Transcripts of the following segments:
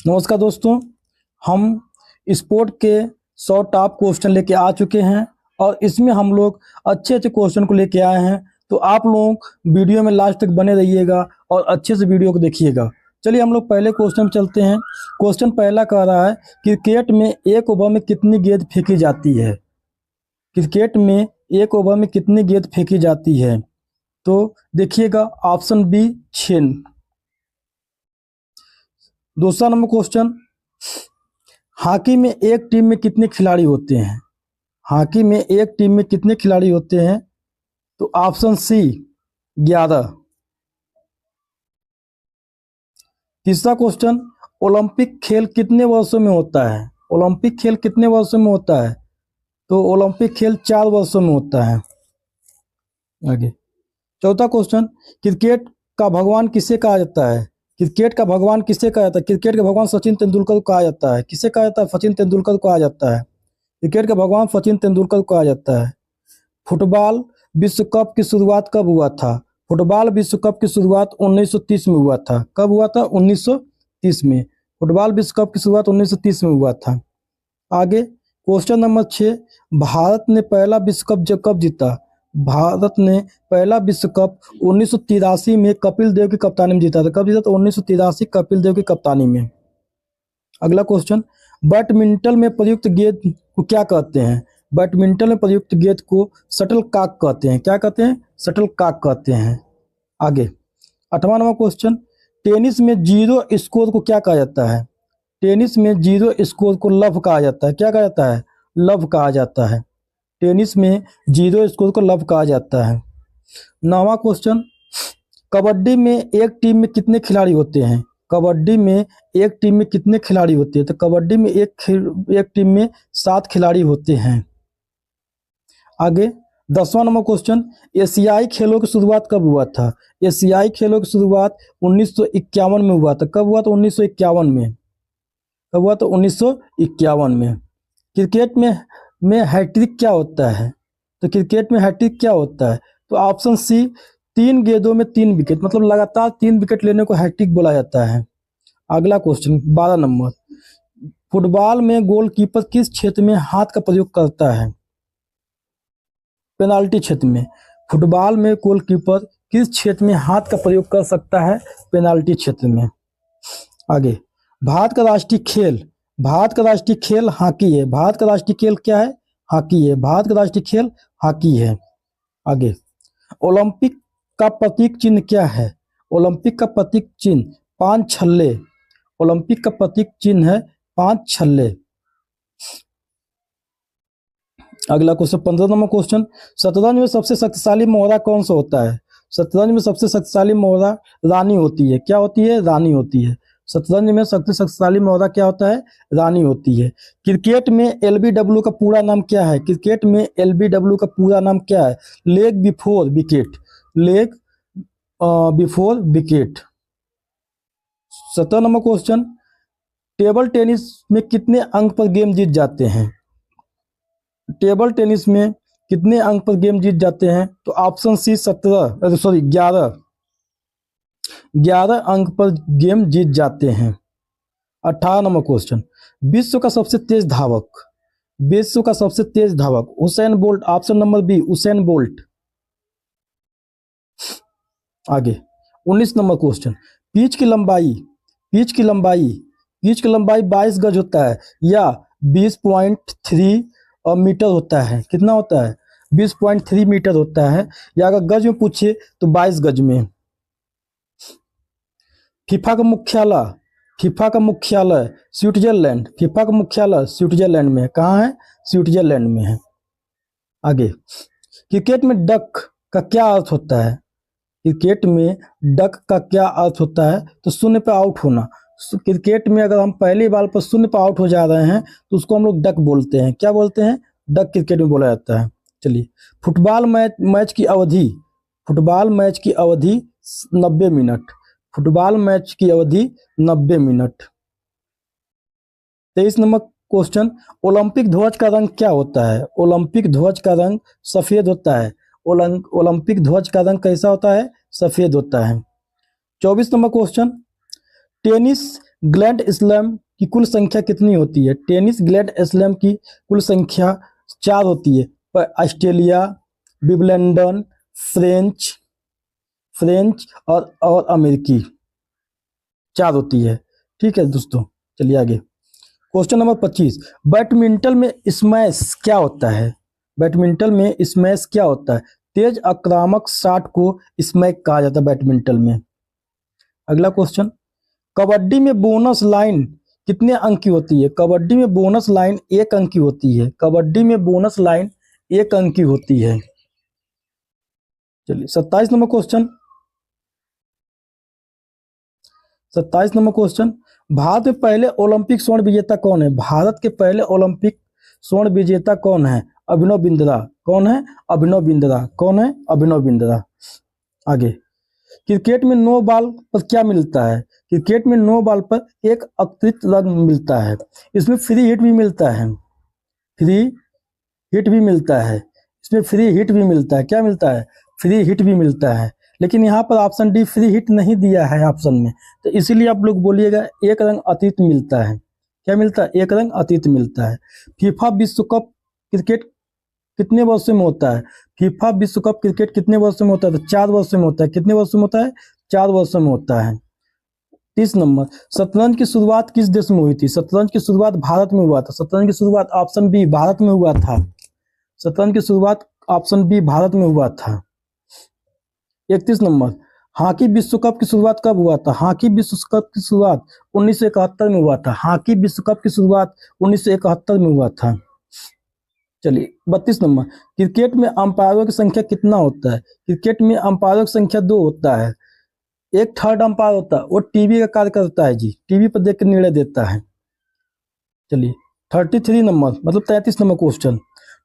नमस्कार दोस्तों, हम स्पोर्ट के 100 टॉप क्वेश्चन लेके आ चुके हैं और इसमें हम लोग अच्छे अच्छे क्वेश्चन को लेके आए हैं। तो आप लोग वीडियो में लास्ट तक बने रहिएगा और अच्छे से वीडियो को देखिएगा। चलिए हम लोग पहले क्वेश्चन में चलते हैं। क्वेश्चन पहला कह रहा है, क्रिकेट में एक ओवर में कितनी गेंद फेंकी जाती है? क्रिकेट में एक ओवर में कितनी गेंद फेंकी जाती है? तो देखिएगा ऑप्शन बी 6। दूसरा नंबर क्वेश्चन, हॉकी में एक टीम में कितने खिलाड़ी होते हैं? हॉकी में एक टीम में कितने खिलाड़ी होते हैं? तो ऑप्शन सी 11। तीसरा क्वेश्चन, ओलंपिक खेल कितने वर्षों में होता है? ओलंपिक खेल कितने वर्षों में होता है? तो ओलंपिक खेल 4 वर्षों में होता है। आगे चौथा क्वेश्चन, क्रिकेट का भगवान किसे कहा जाता है? क्रिकेट का भगवान किसे कहा जाता है? क्रिकेट का भगवान सचिन तेंदुलकर को कहा जाता है। किसे कहा जाता है? सचिन तेंदुलकर को कहा जाता है। क्रिकेट का भगवान सचिन तेंदुलकर को कहा जाता है। फुटबॉल विश्व कप की शुरुआत कब हुआ था? फुटबॉल विश्व कप की शुरुआत 1930 में हुआ था। कब हुआ था? 1930 में। फुटबॉल विश्व कप की शुरुआत 1930 में हुआ था। आगे क्वेश्चन नंबर 6, भारत ने पहला विश्व कप कब जीता? भारत ने पहला विश्व कप 1983 में कपिल देव की कप्तानी में जीता था। कब जीता था? 1983 कपिल देव की कप्तानी में। अगला क्वेश्चन, बैडमिंटन में प्रयुक्त गेंद को क्या कहते हैं? बैडमिंटन में प्रयुक्त गेंद को शटल कॉक कहते हैं। क्या कहते हैं? शटल कॉक कहते हैं। आगे 8वां नंबर क्वेश्चन, टेनिस में जीरो स्कोर को क्या कहा जाता है? टेनिस में जीरो स्कोर को लव कहा जाता है। क्या कहा जाता है? लव कहा जाता है। टेनिस में जीरो स्कोर को लव कहा जाता है। 9वां क्वेश्चन, कबड्डी में एक टीम में कितने खिलाड़ी होते हैं? कबड्डी में एक टीम में कितने खिलाड़ी होते हैं? तो कबड्डी में एक टीम में 7 खिलाड़ी होते हैं। आगे 10वां नंबर क्वेश्चन, एशियाई खेलों की शुरुआत कब हुआ था? एशियाई खेलों की शुरुआत 1951 में हुआ था। कब हुआ था? 1951 में। कब हुआ था? 1951 में। क्रिकेट में हैट्रिक क्या होता है? तो क्रिकेट में हैट्रिक क्या होता है? तो ऑप्शन सी 3 गेंदों में 3 विकेट, मतलब लगातार 3 विकेट लेने को हैट्रिक बोला जाता है। अगला क्वेश्चन 12 नंबर, फुटबॉल में गोलकीपर किस क्षेत्र में हाथ का प्रयोग करता है? पेनाल्टी क्षेत्र में। फुटबॉल में गोलकीपर किस क्षेत्र में हाथ का प्रयोग कर सकता है? पेनाल्टी क्षेत्र में। आगे भारत का राष्ट्रीय खेल, भारत का राष्ट्रीय खेल हॉकी है। भारत का राष्ट्रीय खेल क्या है? हॉकी है। भारत का राष्ट्रीय खेल हॉकी है। आगे ओलंपिक का प्रतीक चिन्ह क्या है? ओलंपिक का प्रतीक चिन्ह 5 छल्ले। ओलंपिक का प्रतीक चिन्ह है 5 छल्ले। अगला क्वेश्चन 15 नंबर क्वेश्चन, शतरंज में सबसे शक्तिशाली मोहरा कौन सा होता है? शतरंज में सबसे शक्तिशाली मोहरा रानी होती है। क्या होती है? रानी होती है। शतरंज में सबसे शक्तिशाली मोहरा क्या होता है? रानी होती है। क्रिकेट में एलबीडब्ल्यू का पूरा नाम क्या है? क्रिकेट में एलबीडब्ल्यू का पूरा नाम क्या है? Leg before wicket. Leg before wicket. 17 number question, table tennis में कितने अंक पर गेम जीत जाते हैं? टेबल टेनिस में कितने अंक पर गेम जीत जाते हैं? तो ऑप्शन सी 11। 11 अंक पर गेम जीत जाते हैं। 18 नंबर क्वेश्चन, विश्व का सबसे तेज धावक, विश्व का सबसे तेज धावक Usain Bolt. Option number B Usain Bolt. आगे 19 नंबर क्वेश्चन, पिच की लंबाई, पिच की लंबाई, पिच की लंबाई 22 गज होता है या 20.3 मीटर होता है? कितना होता है? 20.3 मीटर होता है, या अगर गज में पूछे तो 22 गज में। फीफा का मुख्यालय, फीफा का मुख्यालय स्विट्जरलैंड। फीफा का मुख्यालय स्विट्जरलैंड में है। कहाँ है? स्विट्जरलैंड में है। आगे क्रिकेट में डक का क्या अर्थ होता है? क्रिकेट में डक का क्या अर्थ होता है? तो शून्य पर आउट होना। क्रिकेट में अगर हम पहली बाल पर शून्य पर आउट हो जा रहे हैं तो उसको हम लोग डक बोलते हैं। क्या बोलते हैं? डक क्रिकेट में बोला जाता है। चलिए फुटबॉल मैच की अवधि, फुटबॉल मैच की अवधि 90 मिनट। फुटबॉल मैच की अवधि 90 मिनट। 23 नंबर क्वेश्चन, ओलंपिक ध्वज का रंग क्या होता है? ओलंपिक ध्वज का रंग सफेद होता है। ओलंपिक ध्वज का रंग कैसा होता है? सफेद होता है। 24 number question, tennis grand slam की कुल संख्या कितनी होती है? टेनिस ग्रैंड स्लैम की कुल संख्या 4 होती है। पर ऑस्ट्रेलिया, विंबलडन, फ्रेंच फ्रेंच और अमेरिकी 4 होती है। ठीक है दोस्तों, चलिए आगे। क्वेश्चन नंबर 25, बैडमिंटन में स्मैश क्या होता है? बैडमिंटन में स्मैश क्या होता है? तेज आक्रामक शॉट को स्मैक कहा जाता है बैडमिंटन में। अगला क्वेश्चन, कबड्डी में बोनस लाइन कितने अंक की होती है? कबड्डी में बोनस लाइन 1 अंक की होती है। कबड्डी में बोनस लाइन 1 अंक की होती है। चलिए 27 number question. 27 number question, Bharat में पहले ओलंपिक स्वर्ण विजेता कौन है? भारत के पहले ओलंपिक स्वर्ण विजेता कौन है? अभिनव बिंद्रा। कौन है? अभिनव बिंद्रा। कौन है? अभिनव बिंद्रा। आगे, क्रिकेट में नो बॉल पर क्या मिलता है? क्रिकेट में नो बॉल पर एक अतिरिक्त रन मिलता है। इसमें फ्री हिट भी मिलता है। फ्री हिट भी मिलता है। इसमें फ्री हिट भी मिलता है। क्या मिलता है? फ्री हिट भी मिलता है। लेकिन यहाँ पर ऑप्शन डी फ्री हिट नहीं दिया है ऑप्शन में, तो इसीलिए आप लोग बोलिएगा 1 रन अतिरिक्त मिलता है। क्या मिलता है? 1 रन अतिरिक्त मिलता है। फीफा विश्व कप क्रिकेट कितने वर्षों में होता है? फीफा विश्व कप क्रिकेट कितने वर्षों में होता है? तो 4 वर्षों में होता है। कितने वर्षों में होता है? 4 वर्षों में होता है। 30 नंबर, शतरंज की शुरुआत किस देश में हुई थी? शतरंज की शुरुआत भारत में हुआ था। शतरंज की शुरुआत ऑप्शन बी भारत में हुआ था। शतरंज की शुरुआत ऑप्शन बी भारत में हुआ था। 31 नंबर, हॉकी विश्व कप की शुरुआत कब हुआ था? हॉकी विश्व कप की शुरुआत 1971 में हुआ था। हॉकी विश्व कप की शुरुआत 1971 में हुआ था। चलिए 32 नंबर, क्रिकेट में अंपायरों की संख्या कितना होता है? क्रिकेट में अंपायरों की संख्या 2 होता है। एक थर्ड अंपायर होता है, वो टीवी का कार्य करता है जी, टीवी पर देख कर निर्णय देता है। चलिए 33 नंबर मतलब 33 नंबर क्वेश्चन,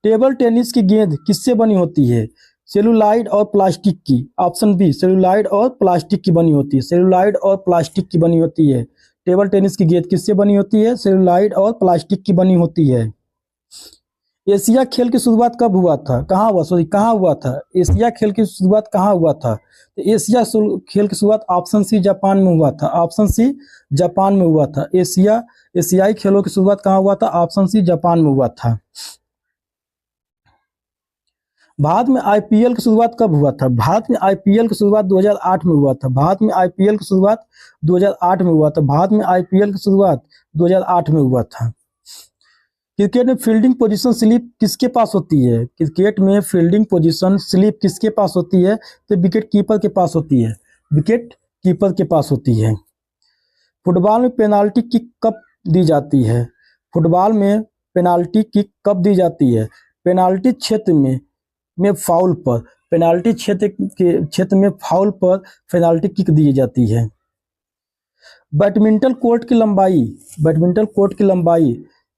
टेबल टेनिस की गेंद किससे बनी होती है? सेलुलाइड और प्लास्टिक की। ऑप्शन बी सेलुलाइड और प्लास्टिक की बनी होती है। सेलुलाइड और प्लास्टिक की बनी होती है। टेबल टेनिस की गेंद किससे बनी होती है? सेलुलाइड और प्लास्टिक की बनी होती है। एशिया खेल की शुरुआत कब हुआ था? कहाँ हुआ? सॉरी, कहाँ हुआ था? एशिया खेल की शुरुआत कहाँ हुआ था? तो एशिया खेल की शुरुआत ऑप्शन सी जापान में हुआ था। ऑप्शन सी जापान में हुआ था। एशियाई खेलों की शुरुआत कहाँ हुआ था? ऑप्शन सी जापान में हुआ था। भारत में आईपीएल की शुरुआत कब हुआ था? भारत में आईपीएल की शुरुआत 2008 में हुआ था। भारत में आईपीएल की शुरुआत 2008 में हुआ था। भारत में आईपीएल की शुरुआत 2008 में हुआ था। क्रिकेट में फील्डिंग पोजीशन स्लिप किसके पास होती है? क्रिकेट में फील्डिंग पोजीशन स्लिप किसके पास होती है? तो विकेट कीपर के पास होती है। विकेट कीपर के पास होती है। फुटबॉल में पेनाल्टी किक कब दी जाती है? फुटबॉल में पेनाल्टी किक कब दी जाती है? पेनाल्टी क्षेत्र में फाउल पर, पेनाल्टी क्षेत्र में फाउल पर पेनाल्टी किक दी जाती है। बैडमिंटन कोर्ट की लंबाई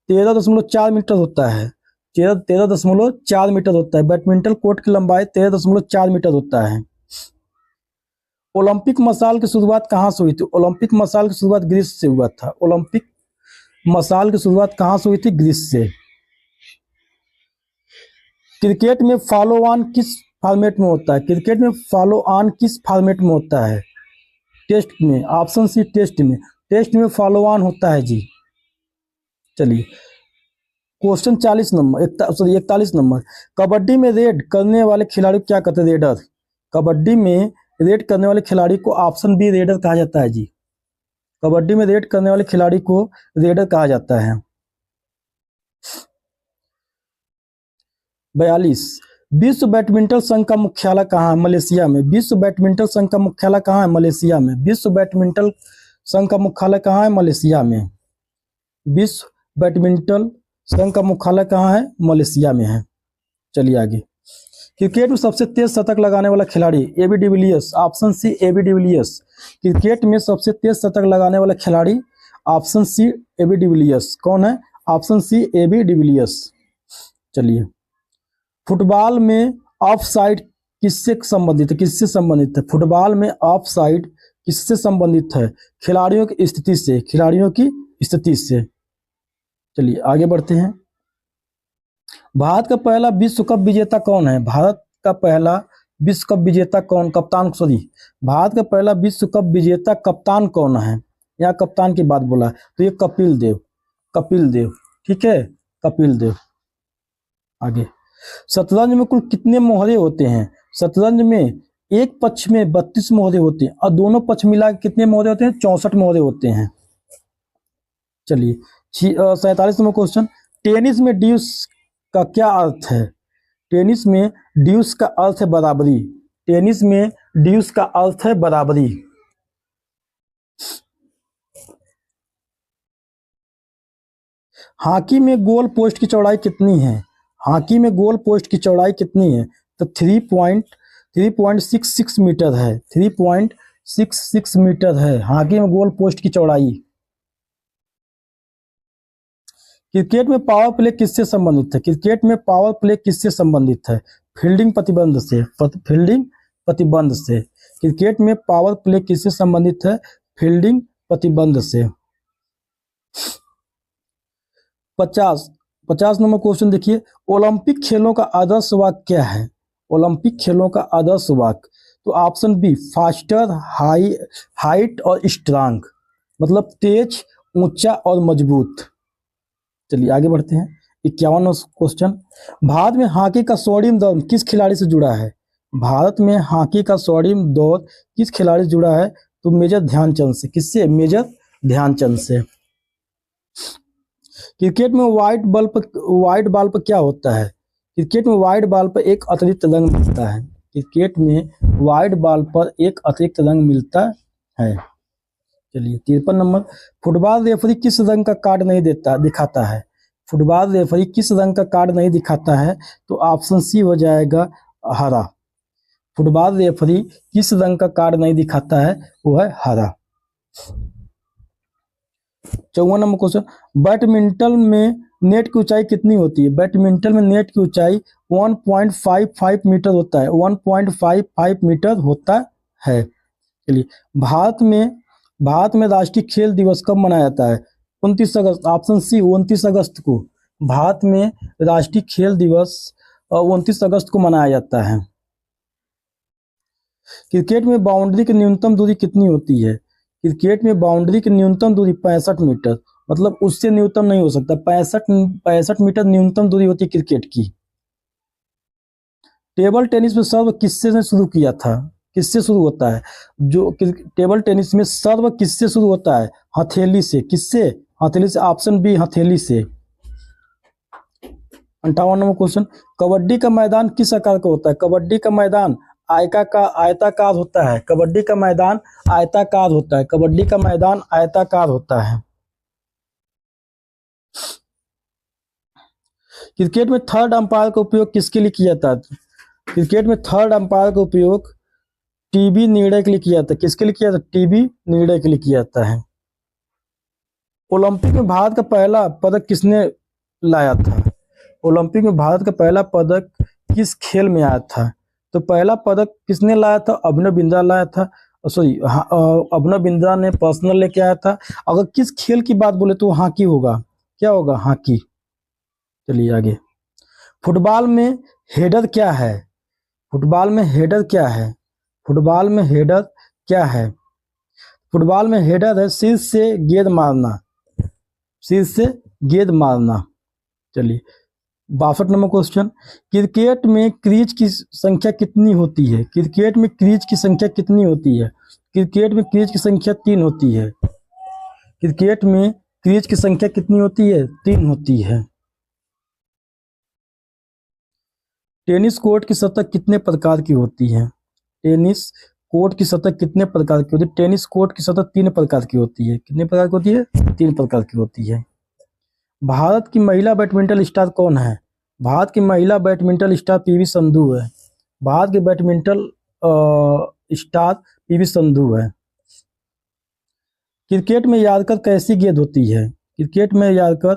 13.4 मीटर होता है। 13.4 मीटर होता है। बैडमिंटन कोर्ट की लंबाई 13.4 मीटर होता है। ओलंपिक मसाल की शुरुआत कहाँ से हुई थी? ओलंपिक मसाल की शुरुआत ग्रीस से हुआ था। ओलंपिक मसाल की शुरुआत कहाँ से हुई थी? ग्रीस से। क्रिकेट में फॉलो ऑन किस फॉर्मेट में होता है? क्रिकेट में फॉलो ऑन किस फॉर्मेट में होता है? टेस्ट में। ऑप्शन सी टेस्ट में। टेस्ट में फॉलो ऑन होता है जी। चलिए क्वेश्चन 41 नंबर, कबड्डी में रेड करने वाले खिलाड़ी क्या कहते हैं? रेडर। कबड्डी में रेड करने वाले खिलाड़ी को ऑप्शन बी रेडर कहा जाता है जी। कबड्डी में रेड करने वाले खिलाड़ी को रेडर कहा जाता है। 42, विश्व बैडमिंटन संघ का मुख्यालय कहाँ है? मलेशिया में। विश्व बैडमिंटन संघ का मुख्यालय कहाँ है? मलेशिया में। विश्व बैडमिंटन संघ का मुख्यालय कहाँ है? मलेशिया में। विश्व बैडमिंटन संघ का मुख्यालय कहाँ है? मलेशिया में है। चलिए आगे, क्रिकेट में सबसे तेज शतक लगाने वाला खिलाड़ी? AB de Villiers. Option C AB de Villiers. Cricket में सबसे तेज शतक लगाने वाला खिलाड़ी ऑप्शन सी एबी डिविलियर्स। कौन है? Option C AB de Villiers. चलिए, फुटबॉल में ऑफ साइड किससे संबंधित है? किससे संबंधित है? फुटबॉल में ऑफ साइड किससे संबंधित है? खिलाड़ियों की स्थिति से। खिलाड़ियों की स्थिति से। चलिए आगे बढ़ते हैं। भारत का पहला विश्व कप विजेता कौन है? भारत का पहला विश्व कप विजेता कौन? कप्तान, सॉरी, भारत का पहला विश्व कप विजेता कप्तान कौन है? यहाँ कप्तान की बात बोला है, तो ये कपिल देव, कपिल देव, ठीक है, कपिल देव। आगे, शतरंज में कुल कितने मोहरे होते हैं? शतरंज में एक पक्ष में 32 मोहरे होते हैं और दोनों पक्ष मिला के कितने मोहरे होते हैं? 64 मोहरे होते हैं। चलिए 47 नंबर क्वेश्चन, टेनिस में ड्यूस का क्या अर्थ है? टेनिस में ड्यूस का अर्थ है बराबरी। टेनिस में ड्यूस का अर्थ है बराबरी। हॉकी में गोल पोस्ट की चौड़ाई कितनी है? हॉकी में गोल पोस्ट की चौड़ाई कितनी है? तो 3.66 मीटर है। 3.66 मीटर है हॉकी में गोल पोस्ट की चौड़ाई। क्रिकेट में पावर प्ले किससे संबंधित है? क्रिकेट में पावर प्ले किससे संबंधित है? फील्डिंग प्रतिबंध से। फील्डिंग प्रतिबंध से। क्रिकेट में पावर प्ले किससे संबंधित है? फील्डिंग प्रतिबंध से। 50 नंबर क्वेश्चन देखिए, ओलंपिक खेलों का आदर्श वाक्य क्या है? ओलंपिक खेलों का आदर्श वाक्य, तो ऑप्शन बी फास्टर, हाइट और स्ट्रांग, मतलब तेज, ऊंचा और मजबूत। चलिए आगे बढ़ते हैं। 51 क्वेश्चन, भारत में हॉकी का स्वर्णिम दौर किस खिलाड़ी से जुड़ा है? भारत में हॉकी का स्वर्णिम दौर किस खिलाड़ी से जुड़ा है? तो मेजर ध्यानचंद से। किससे? मेजर ध्यानचंद से। क्रिकेट में वाइट बॉल पर क्या होता है? क्रिकेट में वाइट बॉल पर एक अतिरिक्त रंग मिलता है। क्रिकेट में वाइट बॉल पर एक अतिरिक्त रंग मिलता है। चलिए 53 नंबर, फुटबॉल रेफरी किस रंग का कार्ड नहीं दिखाता है? फुटबॉल रेफरी किस रंग का कार्ड नहीं दिखाता है? तो ऑप्शन सी हो जाएगा हरा। फुटबॉल रेफरी किस रंग का कार्ड नहीं दिखाता है? वो है हरा। 54 नंबर क्वेश्चन, बैडमिंटन में नेट की ऊंचाई कितनी होती है? बैडमिंटन में नेट की ऊंचाई 1.55 मीटर होता है। 1.55 मीटर होता है। चलिए, भारत में राष्ट्रीय खेल दिवस कब मनाया जाता है? 29 अगस्त। ऑप्शन सी 29 अगस्त को। भारत में राष्ट्रीय खेल दिवस 29 अगस्त को मनाया जाता है। क्रिकेट में बाउंड्री की न्यूनतम दूरी कितनी होती है? क्रिकेट में बाउंड्री की न्यूनतम दूरी 65 मीटर, मतलब उससे न्यूनतम नहीं हो सकता। 65 मीटर न्यूनतम दूरी होती है क्रिकेट की। टेबल टेनिस में सर्व किससे ने शुरू किया था? किससे शुरू होता है? जो टेबल टेनिस में सर्व किससे शुरू होता है? हथेली से। किससे? हथेली से। ऑप्शन बी हथेली से। 58 नंबर क्वेश्चन, कबड्डी का मैदान किस आकार का होता है? कबड्डी का मैदान आयताकार होता है। कबड्डी का मैदान आयताकार होता है। कबड्डी का मैदान आयताकार होता है। क्रिकेट में थर्ड अंपायर का उपयोग किसके लिए किया जाता है? क्रिकेट में थर्ड अंपायर का उपयोग टीबी निर्णय के लिए किया जाता है। किसके लिए किया जाता है? टीबी निर्णय के लिए किया जाता है। ओलंपिक में भारत का पहला पदक किसने लाया था? ओलंपिक में भारत का पहला पदक किस खेल में आया था? तो पहला पदक किसने लाया था? अभिनव बिंद्रा लाया था। सॉरी, अभिनव बिंद्रा ने पर्सनल लेके आया था। अगर किस खेल की बात बोले तो हॉकी होगा। क्या होगा? हॉकी। चलिए आगे, फुटबॉल में हेडर क्या है? फुटबॉल में हेडर क्या है? फुटबॉल में हेडर क्या है? फुटबॉल में हेडर है शीर्ष से गेंद मारना। शीर्ष से गेंद मारना। चलिए 62 नंबर क्वेश्चन, क्रिकेट में क्रीज की संख्या कितनी होती है? क्रिकेट में क्रीज की संख्या कितनी होती है? क्रिकेट में क्रीज की संख्या 3 होती है। क्रिकेट में क्रीज की संख्या कितनी होती है? 3 होती है। टेनिस कोर्ट की सतह कितने प्रकार की होती है? टेनिस कोर्ट की सतह कितने प्रकार की होती है? टेनिस कोर्ट की सतह 3 प्रकार की होती है। कितने प्रकार की होती है? 3 प्रकार की होती है। भारत की महिला बैडमिंटन स्टार कौन है? भारत की महिला बैडमिंटन स्टार पीवी संधू है। भारत की बैडमिंटन स्टार पीवी संधू है। क्रिकेट में यार्कर कैसी गेंद होती है? क्रिकेट में यार्कर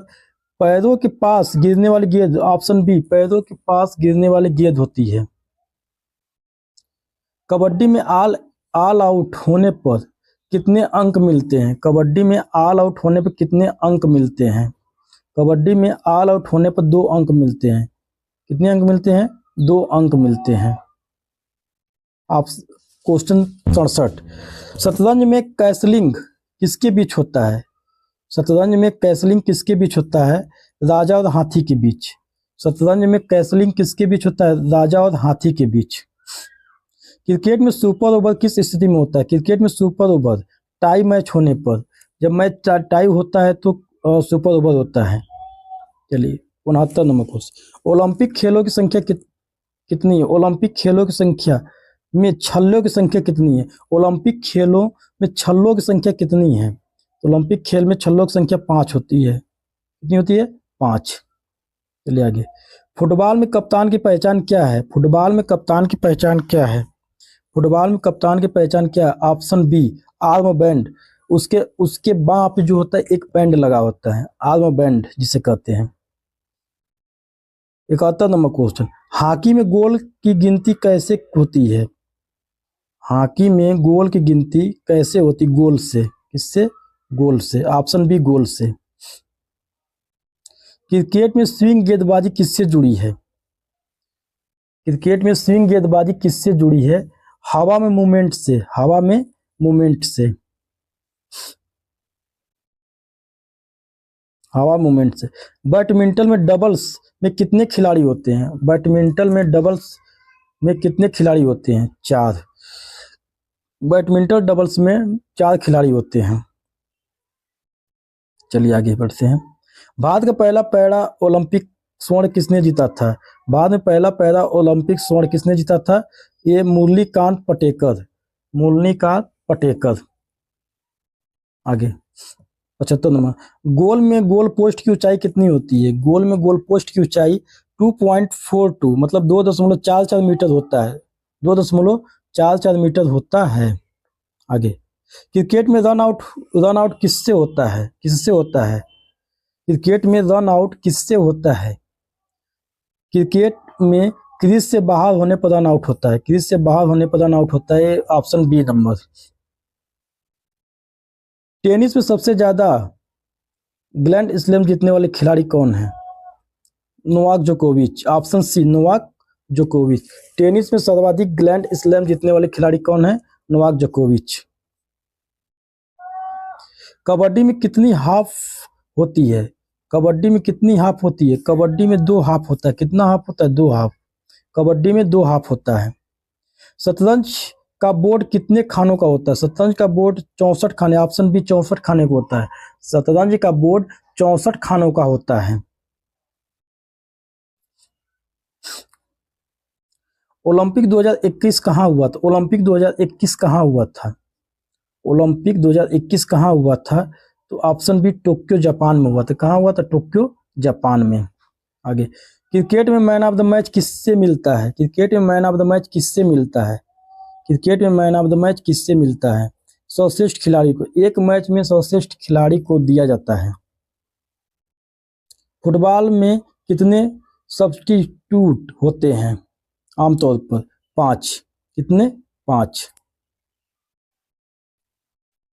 पैरों के पास गिरने वाली गेंद। ऑप्शन बी पैरों के पास गिरने वाली गेंद होती है। कबड्डी में ऑल आउट होने पर कितने अंक मिलते हैं? कबड्डी में ऑल आउट होने पर कितने अंक मिलते हैं? कबड्डी में ऑल आउट होने पर 2 अंक मिलते हैं। कितने अंक मिलते हैं? 2 अंक मिलते हैं। आप क्वेश्चन 67, शतरंज में कैसलिंग किसके बीच होता है? शतरंज में कैसलिंग किसके बीच होता है? राजा और हाथी के बीच। शतरंज में कैसलिंग किसके बीच होता है? राजा और हाथी के बीच। क्रिकेट में सुपर ओवर किस स्थिति में होता है? क्रिकेट में सुपर ओवर टाई मैच होने पर, जब मैच टाई होता है तो सुपर ओवर होता है। चलिए 69 नंबर क्वेश्चन, ओलंपिक खेलों की संख्या कितनी है? ओलंपिक खेलों की संख्या में छल्लों की संख्या कितनी है? ओलंपिक खेलों में छल्लों की संख्या कितनी है? ओलंपिक खेल में छल्लों की संख्या 5 होती है। कितनी होती है? 5। चलिए आगे, फुटबॉल में कप्तान की पहचान क्या है? फुटबॉल में कप्तान की पहचान क्या है? फुटबॉल में कप्तान की पहचान क्या है? Option B, arm band. उसके बाँ पे जो होता है एक बैंड लगा होता है, आर्म बैंड जिसे कहते हैं। 71 नंबर क्वेश्चन, हॉकी में गोल की गिनती कैसे होती है? हॉकी में गोल की गिनती कैसे होती? गोल से। किससे? गोल से। ऑप्शन बी, गोल से। क्रिकेट में स्विंग गेंदबाजी किससे जुड़ी है? क्रिकेट में स्विंग गेंदबाजी किससे जुड़ी है? हवा में मूवमेंट से। हवा में मूवमेंट से। हवा मूवमेंट से। बैडमिंटन में डबल्स में कितने खिलाड़ी होते हैं? बैडमिंटन में डबल्स में कितने खिलाड़ी होते हैं? 4। बैडमिंटन डबल्स में 4 खिलाड़ी होते हैं। चलिए आगे बढ़ते हैं, भारत का पहला पैरा ओलंपिक स्वर्ण किसने जीता था? भारत में पहला पैरा ओलंपिक स्वर्ण किसने जीता था? ये मुरलीकांत पटेकर। मुरलीकांत पटेकर। आगे 75 नंबर, गोल में गोल पोस्ट की ऊंचाई कितनी होती है? गोल में गोल पोस्ट की ऊंचाई 2.42 मतलब 2.44 मीटर होता है। 2.44 मीटर होता है। आगे, क्रिकेट में रन आउट किससे होता है? किससे होता है? क्रिकेट में रन आउट किससे होता है? क्रिकेट में क्रीज से बाहर होने पर रन आउट होता है। क्रीज से बाहर होने पर रन आउट होता है। Option B number. टेनिस में सबसे ज्यादा ग्रैंड स्लैम जीतने वाले खिलाड़ी कौन है? नोवाक जोकोविच। ऑप्शन सी, नोवाक जोकोविच। टेनिस में सर्वाधिक ग्रैंड स्लैम जीतने वाले खिलाड़ी कौन है? नोवाक जोकोविच। कबड्डी में कितनी हाफ होती है? कबड्डी में कितनी हाफ होती है? कबड्डी में 2 हाफ होता है। कितना हाफ होता है? 2 हाफ। कबड्डी में 2 हाफ होता है। शतरंज का बोर्ड कितने खानों का होता है? शतरंज का बोर्ड 64 खाने। ऑप्शन बी 64 खाने का होता है। शतरंज का बोर्ड 64 खानों का होता है। ओलंपिक 2021 कहाँ हुआ था? ओलंपिक 2021 कहाँ हुआ था? ओलंपिक 2021 कहाँ हुआ था? तो ऑप्शन बी, टोक्यो जापान में हुआ था। कहाँ हुआ था? टोक्यो जापान में। आगे, क्रिकेट में मैन ऑफ द मैच किससे मिलता है? क्रिकेट में मैन ऑफ द मैच किससे मिलता है? क्रिकेट में मैन ऑफ द मैच किससे मिलता है? सर्वश्रेष्ठ खिलाड़ी को। एक मैच में सर्वश्रेष्ठ खिलाड़ी को दिया जाता है। फुटबॉल में कितने सब्स्टिट्यूट होते हैं आमतौर पर? 5। कितने? 5।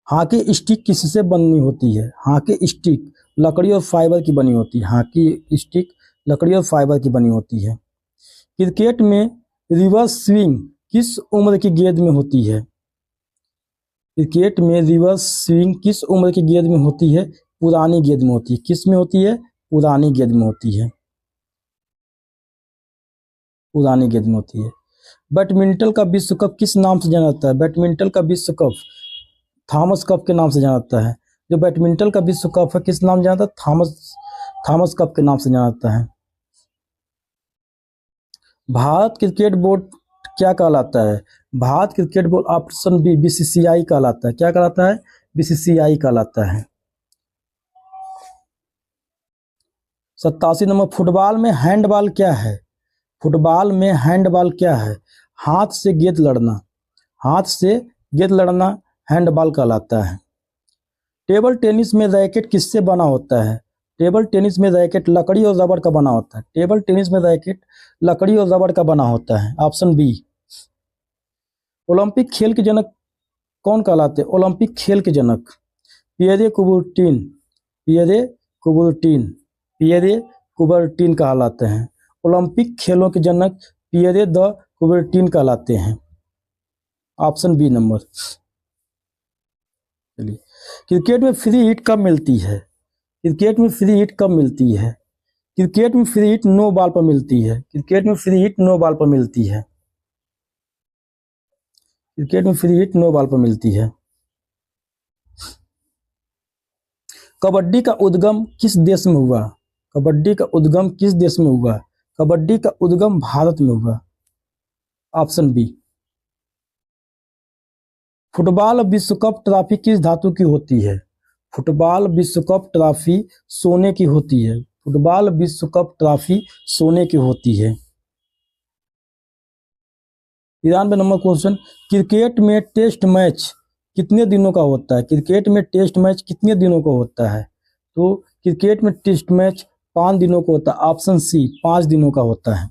हॉकी स्टिक किससे बनी होती है? हॉकी स्टिक लकड़ी और फाइबर की बनी होती है। हॉकी स्टिक लकड़ी और फाइबर की बनी होती है। क्रिकेट में रिवर्स स्विंग किस उम्र की गेंद में होती है? क्रिकेट में रिवर्स स्विंग किस उम्र की गेंद में होती है? पुरानी गेंद में होती है। किस में होती है? पुरानी गेंद में होती है। पुरानी गेंद में होती है। बैडमिंटन का विश्व कप किस नाम से जाना जाता है? बैडमिंटन का विश्व कप थॉमस कप के नाम से जाना जाता है। जो बैडमिंटन का विश्व कप है किस नाम से जाना जाता है? थॉमस कप के नाम से जाना जाता है। भारत क्रिकेट बोर्ड क्या कहलाता है? भारत cricket board option B, BCCI कहलाता है। क्या कहलाता है? बीसीसीआई कहलाता है। 87 नंबर, फुटबॉल में हैंडबॉल क्या है? फुटबॉल में हैंडबॉल क्या है? हाथ से गेंद लड़ना। हाथ से गेंद लड़ना हैंडबॉल कहलाता है। टेबल टेनिस में रैकेट किससे बना होता है? टेबल टेनिस में रैकेट लकड़ी और रबड़ का बना होता है। टेबल टेनिस में रैकेट लकड़ी और रबड़ का बना होता है। Option B. ओलंपिक खेल के जनक कौन कहलाते हैं? ओलंपिक खेल के जनक पियरे कुबर्टीन। पियरे कुबर्टीन। पियरे कुबर्टीन कहलाते हैं। ओलंपिक खेलों के जनक पियरे द कुबर्टीन कहलाते हैं। Option B number. चलिए, क्रिकेट में फ्री हिट कब मिलती है? क्रिकेट में फ्री हिट कब मिलती है? क्रिकेट में फ्री हिट नो बॉल पर मिलती है। क्रिकेट में फ्री हिट नो बॉल पर मिलती है। क्रिकेट में फ्री हिट नो बॉल पर मिलती है। कबड्डी का उद्गम किस देश में हुआ? कबड्डी का उद्गम किस देश में हुआ? कबड्डी का उद्गम भारत में हुआ। Option B. फुटबॉल विश्व कप ट्रॉफी किस धातु की होती है? फुटबॉल विश्व कप ट्रॉफी सोने की होती है। फुटबॉल विश्व कप ट्रॉफी सोने की होती है। 93 नंबर क्वेश्चन, क्रिकेट में टेस्ट मैच कितने दिनों का होता है? क्रिकेट में टेस्ट मैच कितने दिनों का होता है? तो क्रिकेट में टेस्ट मैच 5 दिनों का होता है। ऑप्शन सी 5 दिनों का होता है।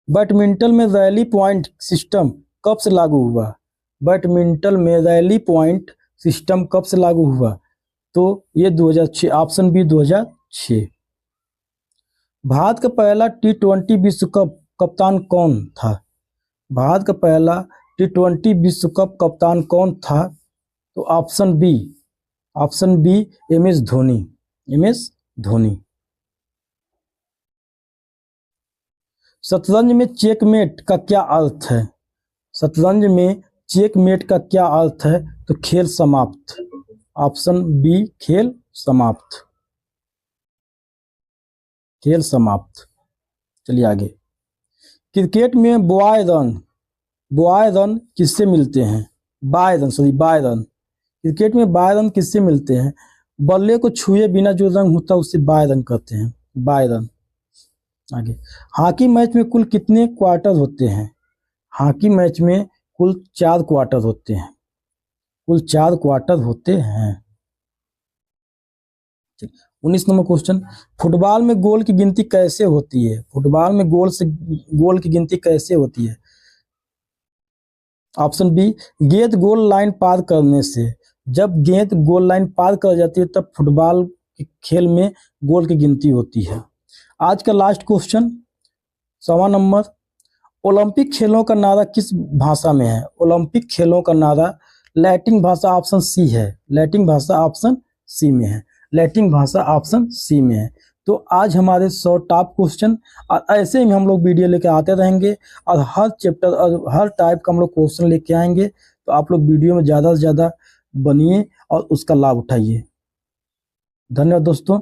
बैडमिंटन में रैली पॉइंट सिस्टम कब से लागू हुआ? बैडमिंटन में रैली पॉइंट सिस्टम कब से लागू हुआ? तो ये 2006। Option B 2006। भारत का पहला T20 विश्व कप कप्तान कौन था? भारत का पहला T20 विश्व कप कप्तान कौन था? तो option B MS Dhoni. MS Dhoni. शतरंज में चेकमेट का क्या अर्थ है? शतरंज में चेकमेट का क्या अर्थ है? तो खेल समाप्त। ऑप्शन बी खेल समाप्त। खेल समाप्त। चलिए आगे। क्रिकेट में बॉय रन किससे मिलते हैं? Bye run. क्रिकेट में बाय रन किससे मिलते हैं? बल्ले को छुए बिना जो रन होता है उसे बाय रन कहते हैं। Bye run. आगे। हॉकी मैच में कुल कितने क्वार्टर होते हैं? हॉकी मैच में कुल 4 क्वार्टर होते हैं। कुल 4 क्वार्टर होते हैं। 19 नंबर क्वेश्चन, फुटबॉल में गोल की गिनती कैसे होती है? फुटबॉल में गोल की गिनती कैसे होती है? ऑप्शन बी, गेंद गोल लाइन पार करने से। जब गेंद गोल लाइन पार कर जाती है तब फुटबॉल के खेल में गोल की गिनती होती है। आज का लास्ट क्वेश्चन 100वां नंबर, ओलंपिक खेलों का नारा किस भाषा में है? ओलंपिक खेलों का नारा लैटिन भाषा ऑप्शन सी है। लैटिन भाषा ऑप्शन सी में है। लैटिन भाषा ऑप्शन सी में है। तो आज हमारे 100 टॉप क्वेश्चन, और ऐसे ही हम लोग वीडियो लेके आते रहेंगे और हर चैप्टर और हर टाइप का हम लोग क्वेश्चन लेके आएंगे। तो आप लोग वीडियो में ज़्यादा से ज़्यादा बनिए और उसका लाभ उठाइए। धन्यवाद दोस्तों।